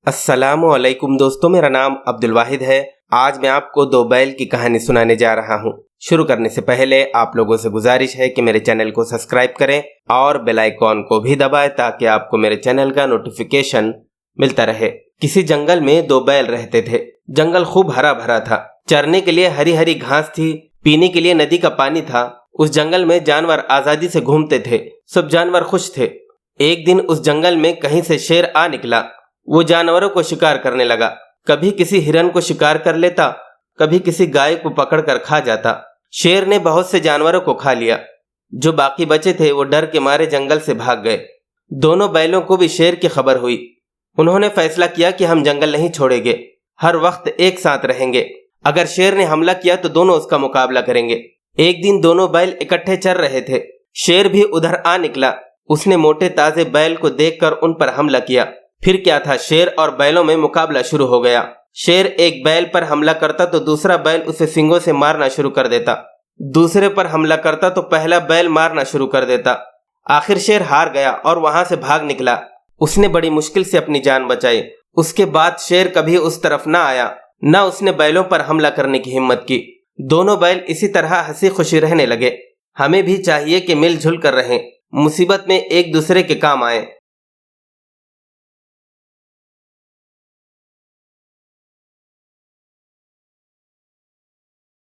السلام علیکم دوستوں، میرا نام عبدالواحد ہے۔ آج میں آپ کو دو بیل کی کہانی سنانے جا رہا ہوں۔ شروع کرنے سے پہلے آپ لوگوں سے گزارش ہے کہ میرے چینل کو سبسکرائب کریں اور بیل آئیکن کو بھی دبائیں تاکہ آپ کو میرے چینل کا نوٹیفیکیشن ملتا رہے۔ کسی جنگل میں دو بیل رہتے تھے۔ جنگل خوب ہرا بھرا تھا۔ چرنے کے لیے ہری ہری گھاس تھی، پینے کے لیے ندی کا پانی تھا۔ اس جنگل میں جانور آزادی سے گھومتے تھے۔ سب جانور خوش تھے۔ ایک دن اس جنگل میں کہیں سے شیر آ نکلا۔ وہ جانوروں کو شکار کرنے لگا۔ کبھی کسی ہرن کو شکار کر لیتا، کبھی کسی گائے کو پکڑ کر کھا جاتا۔ شیر نے بہت سے جانوروں کو کھا لیا۔ جو باقی بچے تھے وہ ڈر کے مارے جنگل سے بھاگ گئے۔ دونوں بیلوں کو بھی شیر کی خبر ہوئی۔ انہوں نے فیصلہ کیا کہ ہم جنگل نہیں چھوڑیں گے، ہر وقت ایک ساتھ رہیں گے۔ اگر شیر نے حملہ کیا تو دونوں اس کا مقابلہ کریں گے۔ ایک دن دونوں بیل اکٹھے چر رہے تھے۔ شیر بھی ادھر آ نکلا۔ اس نے موٹے تازے بیل کو دیکھ کر ان پر حملہ کیا۔ پھر کیا تھا، شیر اور بیلوں میں مقابلہ شروع ہو گیا۔ شیر ایک بیل پر حملہ کرتا تو دوسرا بیل اسے سنگوں سے مارنا شروع کر دیتا۔ دوسرے پر حملہ کرتا تو پہلا بیل مارنا شروع کر دیتا۔ آخر شیر ہار گیا اور وہاں سے بھاگ نکلا۔ اس نے بڑی مشکل سے اپنی جان بچائی۔ اس کے بعد شیر کبھی اس طرف نہ آیا، نہ اس نے بیلوں پر حملہ کرنے کی ہمت کی۔ دونوں بیل اسی طرح ہنسی خوشی رہنے لگے۔ ہمیں بھی چاہیے کہ مل جل کر رہیں، مصیبت میں ایک دوسرے کے کام آئیں۔